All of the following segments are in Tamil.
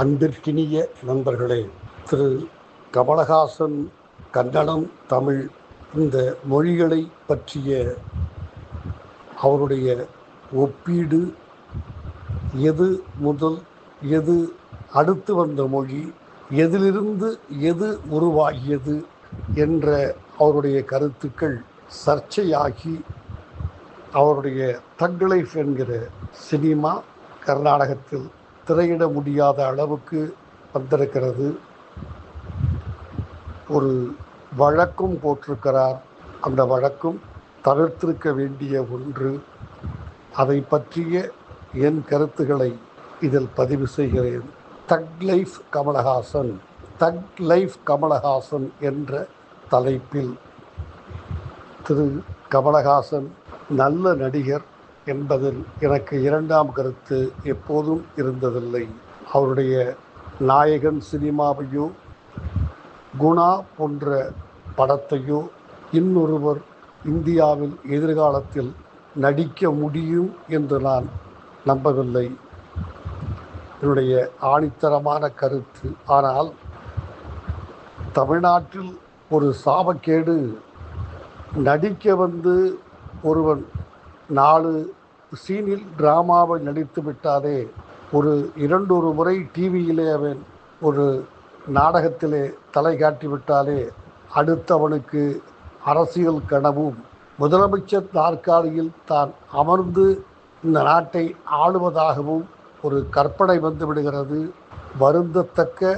அன்பிற்கினிய நண்பர்களே, திரு கமலஹாசன் கன்னடம், தமிழ் இந்த மொழிகளை பற்றிய அவருடைய ஒப்பீடு, எது முதல் எது அடுத்து வந்த மொழி, எதிலிருந்து எது உருவாகியது என்ற அவருடைய கருத்துக்கள் சர்ச்சையாகி அவருடைய தக் லைஃப் என்கிற சினிமா கர்நாடகத்தில் திரையிட முடியாத அளவுக்கு வந்திருக்கிறது. ஒரு வழக்கும் போட்டிருக்கிறார். அந்த வழக்கும் தவிர்த்திருக்க வேண்டிய ஒன்று. அதை பற்றிய என் கருத்துக்களை இதில் பதிவு செய்கிறேன். தக் லைஃப் கமலஹாசன், தக் லைஃப் கமலஹாசன் என்ற தலைப்பில் திரு கமலஹாசன் நல்ல நடிகர் என்பதில் எனக்கு இரண்டாம் கருத்து எப்போதும் இருந்ததில்லை. அவருடைய நாயகன் சினிமாவையோ குணா போன்ற படத்தையோ இன்னொருவர் இந்தியாவில் எதிர்காலத்தில் நடிக்க முடியும் என்று நான் நம்பவில்லை. என்னுடைய ஆணித்தரமான கருத்து. ஆனால் தமிழ்நாட்டில் ஒரு சாபக்கேடு, நடிக்க வந்து ஒருவன் 4 சீனில் டிராமாவை நடித்து விட்டாலே, ஒரு 2 முறை டிவியிலே அவன் ஒரு நாடகத்திலே தலை காட்டிவிட்டாலே அடுத்தவனுக்கு அரசியல் கனவும் முதலமைச்சர் நாற்காலியில் தான் அமர்ந்து இந்த நாட்டை ஆளுவதாகவும் ஒரு கற்பனை வந்து விடுகிறது. வருந்தத்தக்க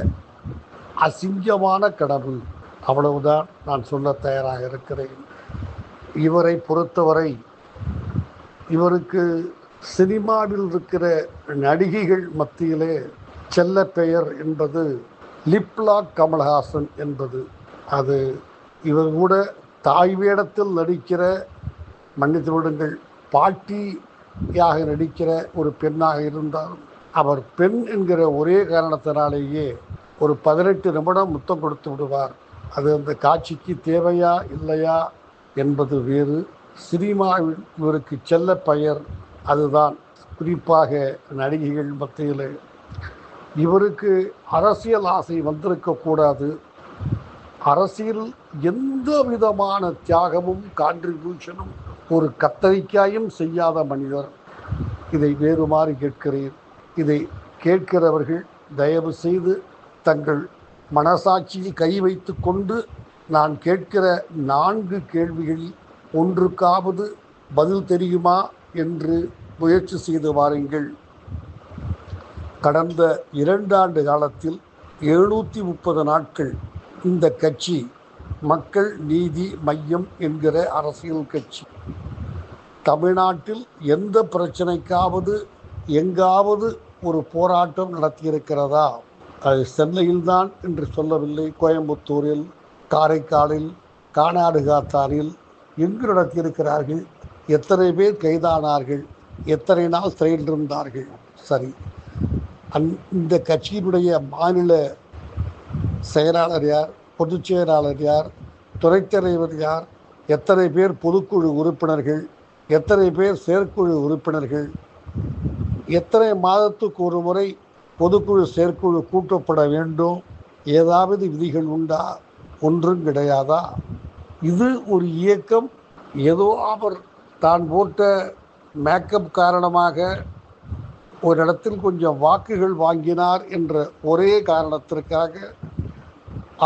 அசிங்கமான கனவு. அவ்வளவுதான் நான் சொல்ல தயாராக இருக்கிறேன். இவரை பொறுத்தவரை இவருக்கு சினிமாவில் இருக்கிற நடிகைகள் மத்தியிலே செல்ல பெயர் என்பது லிப்லாக் கமல்ஹாசன் என்பது. அது இவர் கூட தாய் வேடத்தில் நடிக்கிற, மன்னித்து விடுங்கள், பாட்டியாக நடிக்கிற ஒரு பெண்ணாக இருந்தாலும் அவர் பெண் என்கிற ஒரே காரணத்தினாலேயே ஒரு 18 நிமிடம் முத்தம் கொடுத்து விடுவார். அது அந்த காட்சிக்கு தேவையா இல்லையா என்பது வேறு. சினிமாவில் இவருக்கு செல்ல பெயர் அதுதான். குறிப்பாக நடிகைகள் மத்தியில் இவருக்கு அரசியல் ஆசை வந்திருக்கக்கூடாது. அரசியல் எந்த விதமான தியாகமும் கான்ட்ரிபியூஷனும் ஒரு கத்தரிக்காயும் செய்யாத மனிதர். இதை வேறுமாறு கேட்கிறேன். இதை கேட்கிறவர்கள் தயவு செய்து தங்கள் மனசாட்சியில் கை வைத்து கொண்டு நான் கேட்கிற 4 கேள்விகளில் ஒன்றுக்காவது பதில் தெரியுமா என்று முயற்சி செய்து வாருங்கள். கடந்த 2 ஆண்டு காலத்தில் 730 நாட்கள் இந்த கட்சி மக்கள் நீதி மையம் என்கிற அரசியல் கட்சி தமிழ்நாட்டில் எந்த பிரச்சனைக்காவது எங்காவது ஒரு போராட்டம் நடத்தியிருக்கிறதா? அது சென்னையில்தான் என்று சொல்லவில்லை, கோயம்புத்தூரில், காரைக்காலில், கானாடுகாத்தானில் எங்கு நடத்தியிருக்கிறார்கள்? எத்தனை பேர் கைதானார்கள்? எத்தனை நாள் சிறையில் இருந்தார்கள்? சரி, இந்த கட்சியினுடைய மாநில செயலாளர் யார்? பொதுச் செயலாளர் யார்? துறைத் தலைவர் யார்? எத்தனை பேர் பொதுக்குழு உறுப்பினர்கள்? எத்தனை பேர் செயற்குழு உறுப்பினர்கள்? எத்தனை மாதத்துக்கு ஒரு முறை பொதுக்குழு செயற்குழு கூட்டப்பட வேண்டும்? ஏதாவது விதிகள் உண்டா? ஒன்றும் கிடையாதா? இது ஒரு இயக்கம். ஏதோ அவர் தான் போட்ட மேக்கப் காரணமாக ஒரு இடத்தில் கொஞ்சம் வாக்குகள் வாங்கினார் என்ற ஒரே காரணத்திற்காக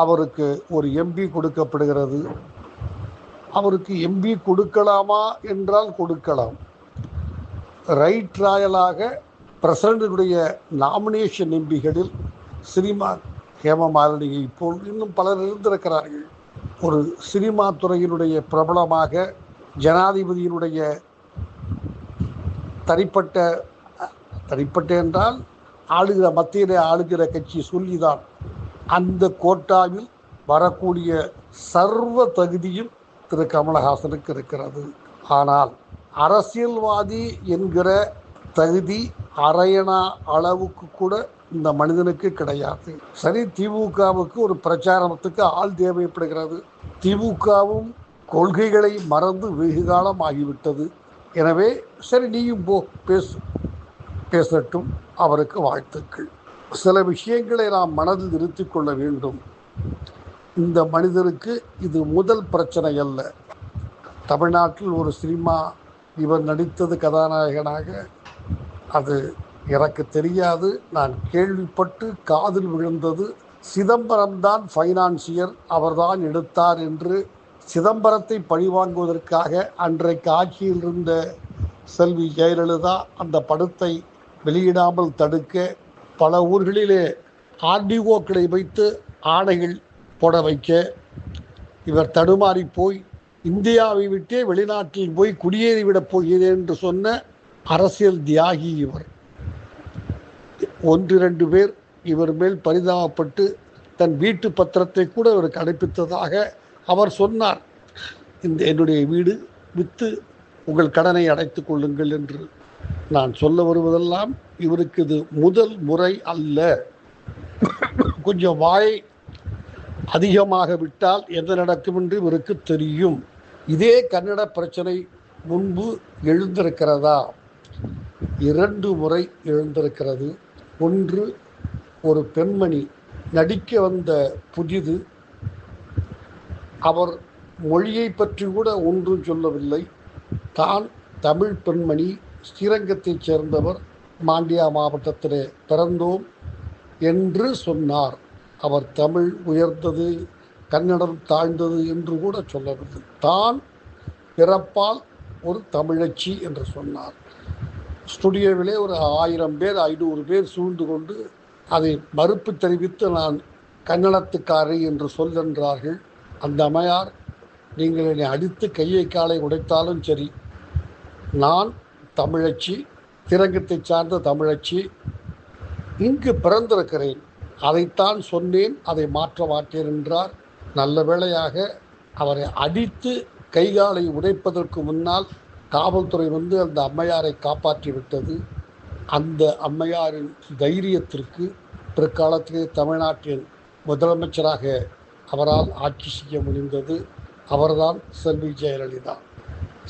அவருக்கு ஒரு எம்பி கொடுக்கப்படுகிறது. அவருக்கு எம்பி கொடுக்கலாமா என்றால் கொடுக்கலாம். ரைட் ராயலாக பிரசிடண்டினுடைய நாமினேஷன் எம்பிகளில் சினிமா ஹேமமாலினியை போல் இன்னும் பலர் இருந்திருக்கிறார்கள். ஒரு சினிமா துறையினுடைய பிரபலமாக ஜனாதிபதியினுடைய தனிப்பட்ட என்றால் ஆளுகிற மத்தியிலே ஆளுகிற கட்சி சொல்லிதான் அந்த கோட்டாவில் வரக்கூடிய சர்வ தகுதியும் திரு கமலஹாசனுக்கு இருக்கிறது. ஆனால் அரசியல்வாதி என்கிற தகுதி அரையணா அளவுக்கு கூட இந்த மனிதனுக்கு கிடையாது. சரி, திமுகவுக்கு ஒரு பிரச்சாரத்துக்கு ஆள் தேவைப்படுகிறது. திமுகவும் கொள்கைகளை மறந்து வெகு காலம் ஆகிவிட்டது. எனவே சரி, நீயும் போ, பேசட்டும், அவருக்கு வாழ்த்துக்கள். சில விஷயங்களை நாம் மனதில் நிறுத்திக் கொள்ள வேண்டும். இந்த மனிதருக்கு இது முதல் பிரச்சனை அல்ல. தமிழ்நாட்டில் ஒரு சினிமா இவர் நடித்தது கதாநாயகனாக, அது எனக்கு தெரியாது. நான் கேள்விப்பட்டு காதில் விழுந்தது, சிதம்பரம் தான் ஃபைனான்சியர், அவர்தான் எடுத்தார் என்று சிதம்பரத்தை பழிவாங்குவதற்காக அன்றைக்கு ஆட்சியில் இருந்த செல்வி ஜெயலலிதா அந்த படத்தை வெளியிடாமல் தடுக்க பல ஊர்களிலே ஆர்டிஓக்களை வைத்து ஆணைகள் போட வைக்க இவர் தடுமாறி போய் இந்தியாவை விட்டே வெளிநாட்டில் போய் குடியேறிவிடப் போகிறேன் என்று சொன்ன அரசியல் தியாகி இவர். 1-2 பேர் இவர் மேல் பரிதாபப்பட்டு தன் வீட்டு பத்திரத்தை கூட இவருக்கு அனுப்பித்ததாக அவர் சொன்னார். என்னுடைய வீடு விற்று உங்கள் கடனை அடைத்துக் கொள்ளுங்கள் என்று. நான் சொல்ல வருவதெல்லாம், இவருக்கு இது முதல் முறை அல்ல. கொஞ்சம் வாய் அதிகமாக விட்டால் என்ன நடக்கும் என்று இவருக்கு தெரியும். இதே கன்னட பிரச்சனை முன்பு எழுந்திருக்கிறதா? 2 முறை எழுந்திருக்கிறது. ஒன்று, ஒரு பெண்மணி நடிக்க வந்த புதிது, அவர் மொழியை பற்றி கூட ஒன்றும் சொல்லவில்லை. தான் தமிழ் பெண்மணி, ஸ்ரீரங்கத்தைச் சேர்ந்தவர், மாண்டியா மாவட்டத்திலே பிறந்தோம் என்று சொன்னார். அவர் தமிழ் உயர்ந்தது, கன்னடம் தாழ்ந்தது என்று கூட சொல்லவில்லை. தான் பிறப்பால் ஒரு தமிழச்சி என்று சொன்னார். ஸ்டுடியோவிலே ஒரு 1000 பேர் 500 பேர் சூழ்ந்து கொண்டு அதை மறுப்பு தெரிவித்து நான் கன்னடத்துக்காரி என்று சொல்லென்றார்கள். அந்த அம்மையார், நீங்கள் என்னை அடித்து கையை காலை உடைத்தாலும் சரி, நான் தமிழச்சி, ஸ்ரீரங்கத்தை சார்ந்த தமிழச்சி, இங்கு பிறந்திருக்கிறேன், அதைத்தான் சொன்னேன், அதை மாற்ற மாட்டேன் என்றார். நல்ல வேளையாக அவரை அடித்து கைகாலை உடைப்பதற்கு முன்னால் காவல்துறை வந்து அந்த அம்மையாரை காப்பாற்றிவிட்டது. அந்த அம்மையாரின் தைரியத்திற்கு பிற்காலத்திலே தமிழ்நாட்டின் முதலமைச்சராக அவரால் ஆட்சி செய்ய முடிந்தது. அவர்தான் செல்வி ஜெயலலிதா.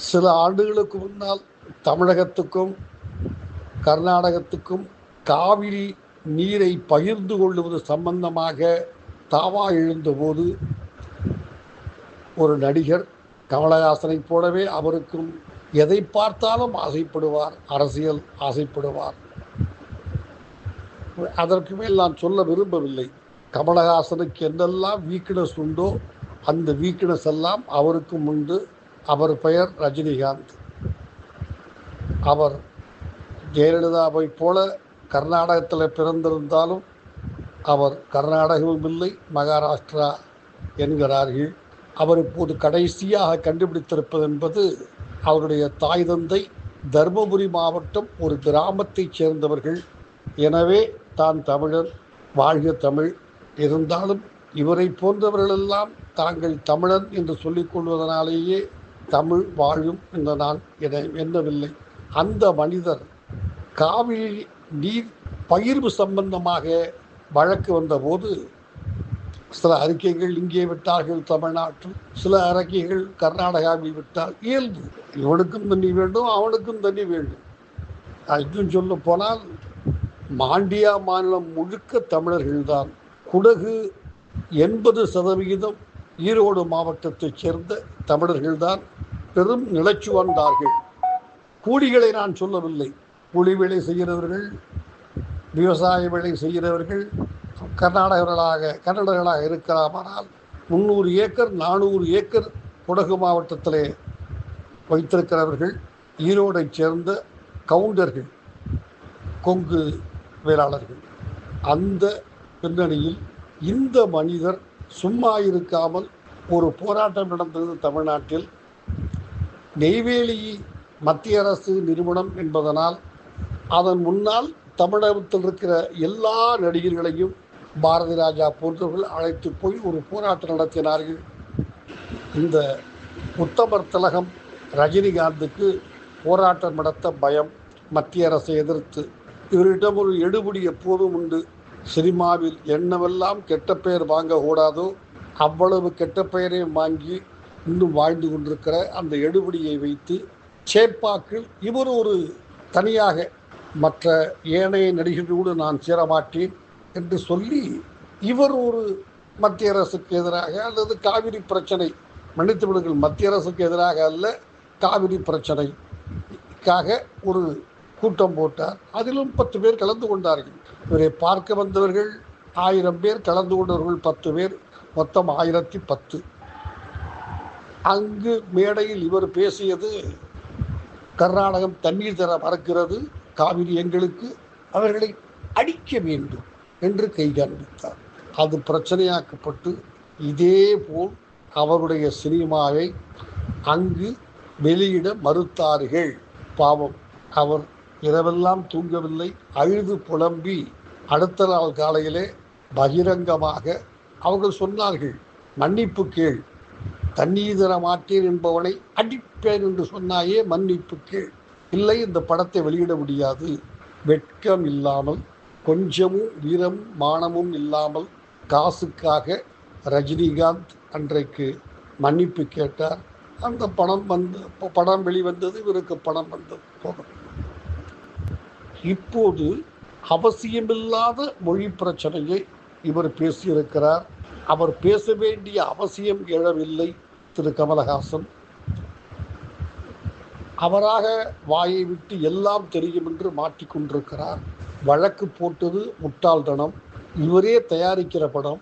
சில ஆண்டுகளுக்கு முன்னால் தமிழகத்துக்கும் கர்நாடகத்துக்கும் காவிரி நீரை பகிர்ந்து கொள்ளுவது சம்பந்தமாக தாவா எழுந்தபோது ஒரு நடிகர் கமலஹாசனை போலவே அவருக்கும் எதை பார்த்தாலும் ஆசைப்படுவார், அரசியல் ஆசைப்படுவார். அதற்கு மேல் நான் சொல்ல விரும்பவில்லை. கமலஹாசனுக்கு என்னெல்லாம் வீக்னஸ் உண்டோ அந்த வீக்னஸ் எல்லாம் அவருக்கும் உண்டு. அவர் பெயர் ரஜினிகாந்த். அவர் ஜெயலலிதாவை போல கர்நாடகத்தில் பிறந்திருந்தாலும் அவர் கர்நாடகமும் இல்லை, மகாராஷ்டிரா என்கிறார்கள். அவர் இப்போது கடைசியாக கண்டுபிடித்திருப்பது என்பது, அவருடைய தாய் தந்தை தர்மபுரி மாவட்டம் ஒரு கிராமத்தைச் சேர்ந்தவர்கள். எனவே தான் தமிழர், வாழ்க தமிழ். இருந்தாலும் இவரை போன்றவர்களெல்லாம் தாங்கள் தமிழன் என்று சொல்லிக் கொள்வதனாலேயே தமிழ் வாழும் என்று நான் எண்ணவில்லை. அந்த மனிதர் காவிரி நீர் பகிர்வு சம்பந்தமாக வழக்கு வந்தபோது சில அறிக்கைகள் இங்கே விட்டார்கள் தமிழ்நாட்டில், சில அறிக்கைகள் கர்நாடகாவில் விட்டால் இயல்பு. இவனுக்கும் தண்ணி வேண்டும், அவனுக்கும் தண்ணி வேண்டும். இன்னும் சொல்ல போனால் மாண்டியா மாநிலம் முழுக்க தமிழர்கள்தான். குடகு 80% ஈரோடு மாவட்டத்தைச் சேர்ந்த தமிழர்கள்தான் பெரும் நிலச்சி வந்தார்கள். கூலிகளை நான் சொல்லவில்லை. கூலி வேலை செய்கிறவர்கள், விவசாய வேலை செய்கிறவர்கள் கன்னடர்களாக இருக்கலாமானால் 300 ஏக்கர் 400 ஏக்கர் குடகு மாவட்டத்திலே வைத்திருக்கிறவர்கள் ஈரோடைச் சேர்ந்த கவுண்டர்கள், கொங்கு வேளாளர்கள். அந்த பின்னணியில் இந்த மனிதர் சும்மா இருக்காமல் ஒரு போராட்டம் நடந்தது தமிழ்நாட்டில். நெய்வேலி மத்திய அரசு நிறுவனம் என்பதனால் அதன் முன்னால் தமிழகத்தில் இருக்கிற எல்லா நடிகர்களையும் பாரதி ராஜா போன்றவர்கள் அழைத்து போய் ஒரு போராட்டம் நடத்தினார்கள். இந்த உத்தமர் திலகம் ரஜினிகாந்துக்கு போராட்டம் நடத்த பயம், மத்திய அரசை எதிர்த்து. இவரிடம் ஒரு எடுபடி எப்போதும் உண்டு. சினிமாவில் என்னவெல்லாம் கெட்ட பெயர் வாங்கக்கூடாதோ அவ்வளவு கெட்ட பெயரையும் வாங்கி இன்னும் வாழ்ந்து கொண்டிருக்கிற அந்த எடுபடியை வைத்து சேப்பாக்கில் இவர் ஒரு தனியாக, மற்ற ஏனைய நடிகர்களோடு நான் சேரமாட்டேன், என்று சொல்லி இவர் ஒரு மத்திய அரசுக்கு எதிராக அல்லது காவிரி பிரச்சனை, மன்னித்து விடுங்கள், மத்திய அரசுக்கு எதிராக அல்ல, காவிரி பிரச்சனைக்காக ஒரு கூட்டம் போட்டார். அதிலும் 10 பேர் கலந்து கொண்டார்கள். இவரை பார்க்க வந்தவர்கள் 1000 பேர், கலந்து கொண்டவர்கள் 10 பேர், மொத்தம் 1010. அங்கு மேடையில் இவர் பேசியது, கர்நாடகம் தண்ணீர் தர மறக்கிறது, காவிரி எங்களுக்கு, அவர்களை அடிக்க வேண்டும் என்று கை காண்பித்தார். அது பிரச்சனையாக்கப்பட்டு இதே போல் அவருடைய சினிமாவை அங்கு வெளியிட மறுத்தார்கள். பாவம், அவர் இரவெல்லாம் தூங்கவில்லை, அழுது புலம்பி அடுத்த நாள் காலையிலே பகிரங்கமாக அவர்கள் சொன்னார்கள், மன்னிப்பு கேள், தண்ணீர் தர மாட்டேன் என்பவனை அடிப்பேன் என்று சொன்னாயே, மன்னிப்பு கேள், இல்லை இந்த படத்தை வெளியிட முடியாது. வெட்கம் இல்லாமல், கொஞ்சமும் வீரம் மானமும் இல்லாமல் காசுக்காக ரஜினிகாந்த் அன்றைக்கு மன்னிப்பு கேட்டார். அந்த படம் வெளிவந்தது, இவருக்கு பணம் வந்தது. இப்போது அவசியமில்லாத மொழி பிரச்சனையை இவர் பேசியிருக்கிறார். அவர் பேச வேண்டிய அவசியம் எழவில்லை திரு கமலஹாசன். அவராக வாயை விட்டு எல்லாம் தெரியும் என்று மாட்டிக்கொண்டிருக்கிறார். வழக்கு போட்டது முட்டாள்தனம். இவரே தயாரிக்கிற படம்,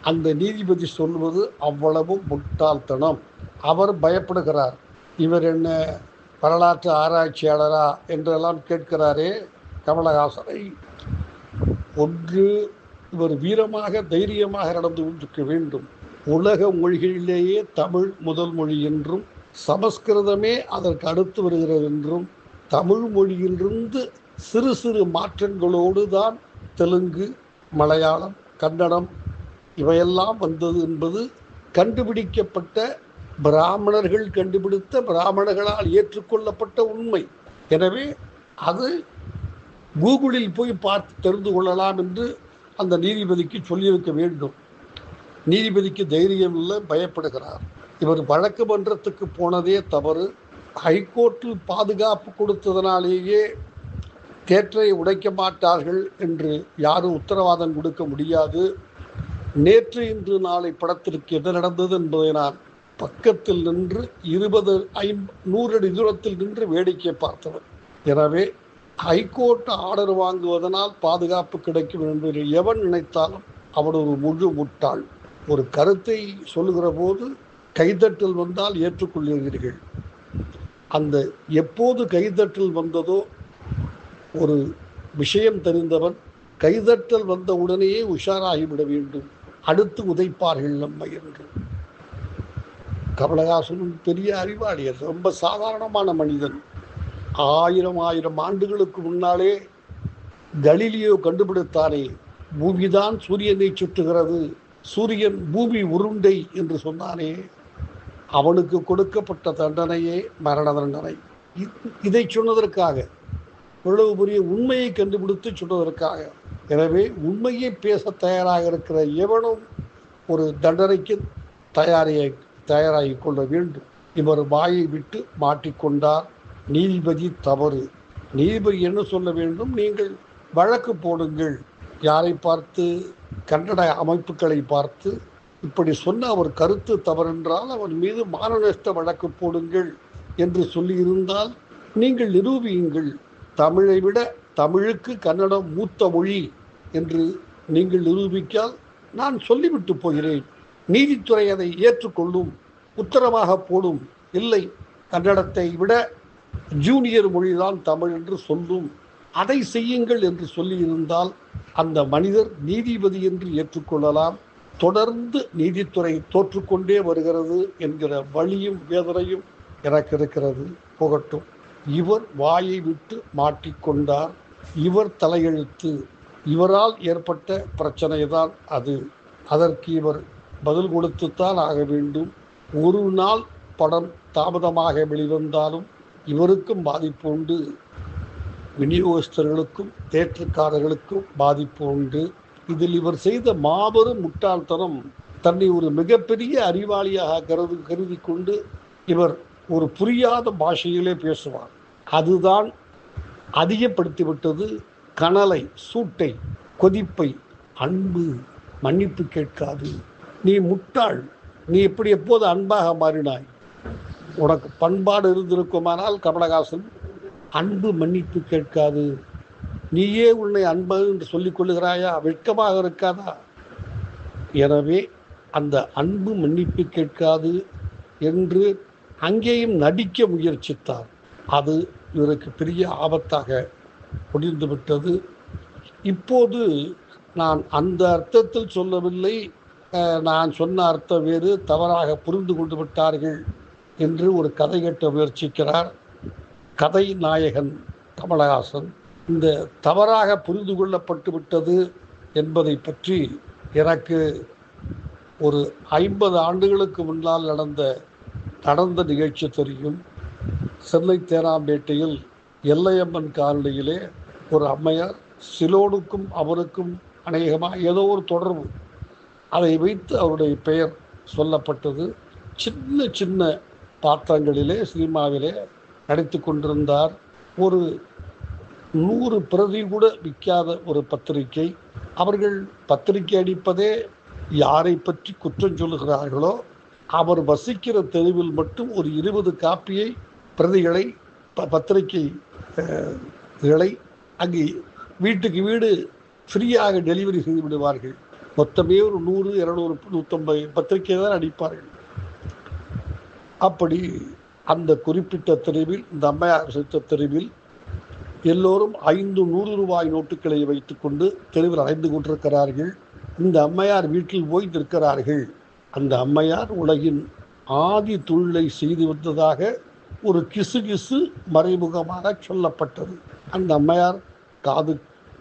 அந்த நீதிபதி சொல்வது அவ்வளவு முட்டாள்தனம். அவர் பயப்படுகிறார். இவர் என்ன வரலாற்று ஆராய்ச்சியாளரா என்றெல்லாம் கேட்கிறாரே கமலஹாசனை. ஒன்று, இவர் வீரமாக தைரியமாக நடந்து கொண்டிருக்க வேண்டும். உலக மொழிகளிலேயே தமிழ் முதல் மொழி என்றும், சமஸ்கிருதமே அதற்கு அடுத்து வருகிறது என்றும், தமிழ் மொழியிலிருந்து சிறு சிறு மாற்றங்களோடு தான் தெலுங்கு, மலையாளம், கன்னடம் இவையெல்லாம் வந்தது என்பது கண்டுபிடிக்கப்பட்ட, பிராமணர்கள் கண்டுபிடித்த, பிராமணர்களால் ஏற்றுக்கொள்ளப்பட்ட உண்மை. எனவே அது கூகுளில் போய் பார்த்து தெரிந்து கொள்ளலாம் என்று அந்த நீதிபதிக்கு சொல்லியிருக்க வேண்டும். நீதிபதிக்கு தைரியம் இல்லை, பயப்படுகிறார். இவர் வழக்கு மன்றத்துக்கு போனதே தவறு. ஹைகோர்ட்டில் பாதுகாப்பு கொடுத்ததனாலேயே தேற்றை உடைக்க மாட்டார்கள் என்று யாரும் உத்தரவாதம் கொடுக்க முடியாது. நேற்று இன்று நாளை படத்திற்கு என்ன நடந்தது என்பதை நான் பக்கத்தில் நின்று 100 அடி தூரத்தில் நின்று வேடிக்கை பார்த்தவர். எனவே ஹைகோர்ட் ஆர்டர் வாங்குவதனால் பாதுகாப்பு கிடைக்கும் என்பதை எவன் நினைத்தாலும் அவன் ஒரு முழு முட்டாள். ஒரு கருத்தை சொல்லுகிற போது கைதட்டல் வந்தால் ஏற்றுக்கொள்கிறீர்கள். அந்த எப்போது கைதட்டல் வந்ததோ, ஒரு விஷயம் தெரிந்தவன் கைதட்டல் வந்த உடனேயே உஷாராகிவிட வேண்டும், அடுத்து உதைப்பார்கள் நம்மை என்று. கமலஹாசனும் பெரிய அறிவாளி, ரொம்ப சாதாரணமான மனிதன். 1000 ஆண்டுகளுக்கு முன்னாலே கலீலியோ கண்டுபிடித்தானே, பூமிதான் சூரியனை சுற்றுகிறது, சூரியன் பூமி உருண்டை என்று சொன்னானே, அவனுக்கு கொடுக்கப்பட்ட தண்டனையே மரண தண்டனை. இதை சொன்னதற்காக, இவ்வளவு பெரிய உண்மையை கண்டுபிடித்து சொன்னதற்காக. எனவே உண்மையை பேச தயாராக இருக்கிற எவனும் ஒரு தண்டனைக்கு தயாராகி கொள்ள வேண்டும். இவர் வாயை விட்டு மாட்டிக்கொண்டார். நீதிபதி தவறு. நீதிபதி என்ன சொல்ல வேண்டும்? நீங்கள் வழக்கு போடுங்கள். யாரை பார்த்து? கன்னட அமைப்புகளை பார்த்து. இப்படி சொன்ன அவர் கருத்து தவறென்றால் அவர் மீது மானநஷ்ட வழக்கு போடுங்கள் என்று சொல்லியிருந்தால் நீங்கள் நிரூபியுங்கள். தமிழை விட தமிழுக்கு கன்னடம் மூத்த மொழி என்று நீங்கள் நிரூபிக்கால் நான் சொல்லிவிட்டு போகிறேன். நீதித்துறை அதை ஏற்றுக்கொள்ளும், உத்தரவாக போடும். இல்லை, கன்னடத்தை விட ஜூனியர் மொழிதான் தமிழ் என்று சொல்லும், அதை செய்யுங்கள் என்று சொல்லியிருந்தால் அந்த மனிதர் நீதிபதி என்று ஏற்றுக்கொள்ளலாம். தொடர்ந்து நீதித்துறை தோற்றுக்கொண்டே வருகிறது என்கிற வலியும் வேதனையும் எனக்கு இருக்கிறது. போகட்டும். இவர் வாயை விட்டு மாட்டிக்கொண்டார். இவர் தலையெழுத்து. இவரால் ஏற்பட்ட பிரச்சனை தான் அது. அதற்கு இவர் பதில் கொடுத்துத்தான் ஆக வேண்டும். ஒரு நாள் படம் தாமதமாக வெளிவந்தாலும் இவருக்கும் பாதிப்பு உண்டு, விநியோகஸ்தர்களுக்கும் தேற்றுக்காரர்களுக்கும் பாதிப்பு உண்டு. இதில் இவர் செய்த மாபெரும் முட்டாள்தனம், தன்னை ஒரு மிகப்பெரிய அறிவாளியாக கருதி கொண்டு இவர் ஒரு புரியாத பாஷையிலே பேசுவார். அதுதான் அதிகப்படுத்திவிட்டது கனலை, சூட்டை. கொதிப்பை. அன்பு மன்னிப்பு கேட்காது. நீ முட்டாள், நீ எப்படி எப்போது அன்பாக மாறினாய்? உனக்கு பண்பாடு இருந்திருக்குமானால் கமலஹாசன், அன்பு மன்னிப்பு கேட்காது, நீயே உன்னை அன்பு என்று சொல்லிக் கொள்ளுகிறாயா? வெட்கமாக இருக்காதா? எனவே அந்த அன்பு மன்னிப்பு கேட்காது என்று அங்கேயும் நடிக்க முயற்சித்தார். அது இவருக்கு பெரிய ஆபத்தாக முடிந்துவிட்டது. இப்போது நான் அந்த அர்த்தத்தில் சொல்லவில்லை, நான் சொன்ன அர்த்தம் வேறு, தவறாக புரிந்து கொண்டு விட்டார்கள் என்று ஒரு கதை கட்ட முயற்சிக்கிறார் கதை நாயகன் கமலஹாசன். இந்த தவறாக புரிந்து கொள்ளப்பட்டு விட்டது என்பதை பற்றி எனக்கு ஒரு 50 ஆண்டுகளுக்கு முன்னால் நடந்த நிகழ்ச்சி தெரியும். சென்னை தேனாம்பேட்டையில் எல்லையம்மன் காலனியிலே ஒரு அம்மையார், சிலோனுக்கும் அவருக்கும் அநேகமாக ஏதோ ஒரு தொடர்பு, அதை வைத்து அவருடைய பெயர் சொல்லப்பட்டது. சின்ன சின்ன பாத்திரங்களிலே சினிமாவிலே நடித்து கொண்டிருந்தார். ஒரு 100 பிரதி கூட விற்காத ஒரு பத்திரிகை. அவர்கள் பத்திரிகை அடிப்பதே யாரை பற்றி குற்றம் சொல்லுகிறார்களோ அவர் வசிக்கிற தெருவில் மட்டும் ஒரு 20 காப்பியை பிரதிகளை பத்திரிகைகளை அங்கே வீட்டுக்கு வீடு ஃப்ரீயாக டெலிவரி செய்து விடுவார்கள். மொத்தமே ஒரு 100, 200, 150 பத்திரிகை தான் அடிப்பார்கள். அப்படி அந்த குறிப்பிட்ட தெருவில், இந்த அம்மையார் வசித்த தெருவில் எல்லோரும் 500 ரூபாய் நோட்டுகளை வைத்துக்கொண்டு தெருவில் அலைந்து கொண்டிருக்கிறார்கள். இந்த அம்மையார் வீட்டில் போய் நிற்கிறார்கள். அந்த அம்மையார் உலகின் ஆதி தொழிலை செய்து வந்ததாக ஒரு கிசு மறைமுகமாக சொல்லப்பட்டது. அந்த அம்மையார்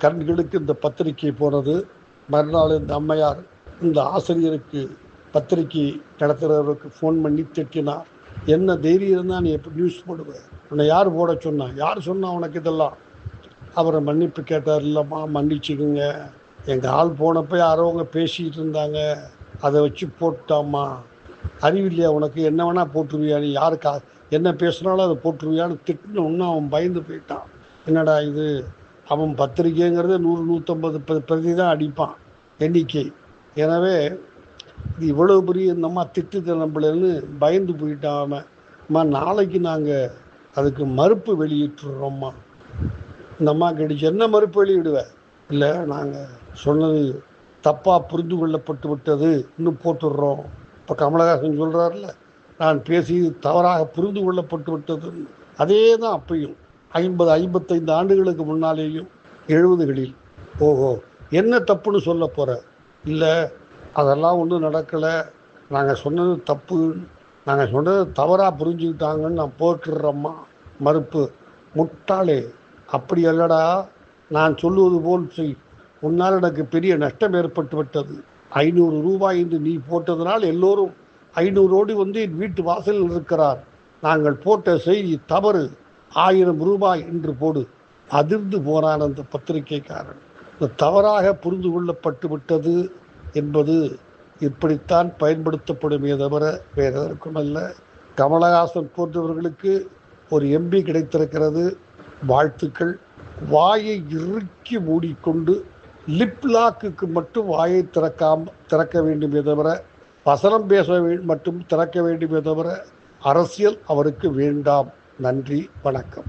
கண்களுக்கு இந்த பத்திரிகை போனது. மறுநாள் இந்த அம்மையார் இந்த ஆசிரியருக்கு, பத்திரிகை நடத்துகிறவருக்கு ஃபோன் பண்ணி திட்டினார். என்ன தைரியம் இருந்தால் நீ எப்படி நியூஸ் போடுவேன்? உன்னை யார் போட சொன்னா? யார் சொன்னா உனக்கு இதெல்லாம்? அவரை மன்னிப்பு கேட்டார். இல்லைம்மா மன்னிச்சுக்குங்க, எங்கள் ஆள் போனப்போ யாரோ அவங்க பேசிக்கிட்டு இருந்தாங்க, அதை வச்சு போட்டாம்மா. அறிவில்லையா உனக்கு? என்ன வேணால் போட்டுருவியா? நீ யாருக்கா என்ன பேசுனாலும் அதை போட்டுருவியான்னு திட்டினோன்னு அவன் பயந்து போயிட்டான். என்னடா இது, அவன் பத்திரிக்கைங்கிறது 100, 150 பிரதி தான் அடிப்பான் எண்ணிக்கை. எனவே இது இவ்வளோ பெரிய இந்த அம்மா திட்டுது நம்மளன்னு பயந்து போயிட்டான் அவன். அம்மா நாளைக்கு நாங்கள் அதுக்கு மறுப்பு வெளியிட்டுறோம்மா. இந்த அம்மா கேட்டுச்சு, என்ன மறுப்பு வெளியிடுவேன்? இல்லை, நாங்கள் சொன்னது தப்பாக புரிந்து கொள்ளப்பட்டு விட்டது, இன்னும் போட்டுடுறோம். இப்போ கமலஹாசன் சொல்கிறார்ல, நான் பேசி தவறாக புரிந்து கொள்ளப்பட்டு விட்டது. அதே தான் அப்பையும் 50, 55 ஆண்டுகளுக்கு முன்னாலேயும் 70களில். ஓஹோ, என்ன தப்புன்னு சொல்ல போகிற? இல்லை, அதெல்லாம் ஒன்றும் நடக்கலை, நாங்கள் சொன்னது தப்பு, நாங்கள் சொன்னது தவறாக புரிஞ்சுக்கிட்டாங்கன்னு நான் போட்டுடுறோம்மா. மறுப்பு. முட்டாளே, அப்படி அல்லடா, நான் சொல்லுவது போல் செய், உன்னால் எனக்கு பெரிய நஷ்டம் ஏற்பட்டு விட்டது. 500 ரூபாய் என்று நீ போட்டதனால் எல்லோரும் 500 வந்து என் வீட்டு வாசலில் இருக்கிறார். நாங்கள் போட்ட செய்தி தவறு, 1000 ரூபாய் என்று போடு. அதிர்ந்து போனான் அந்த பத்திரிகைக்காரன். தவறாக புரிந்து கொள்ளப்பட்டு விட்டது என்பது இப்படித்தான் பயன்படுத்தப்படுமே தவிர வேறு எதற்கும் அல்ல. கமலஹாசன் போன்றவர்களுக்கு ஒரு எம்பி கிடைத்திருக்கிறது, வாழ்த்துக்கள். வாயை இறுக்கி மூடிக்கொண்டு லிப்லாக்கு மட்டும் வாயை திறக்க வேண்டுமே தவிர, வசனம் பேச மட்டும் திறக்க வேண்டுமே தவிர அரசியல் அவருக்கு வேண்டாம். நன்றி, வணக்கம்.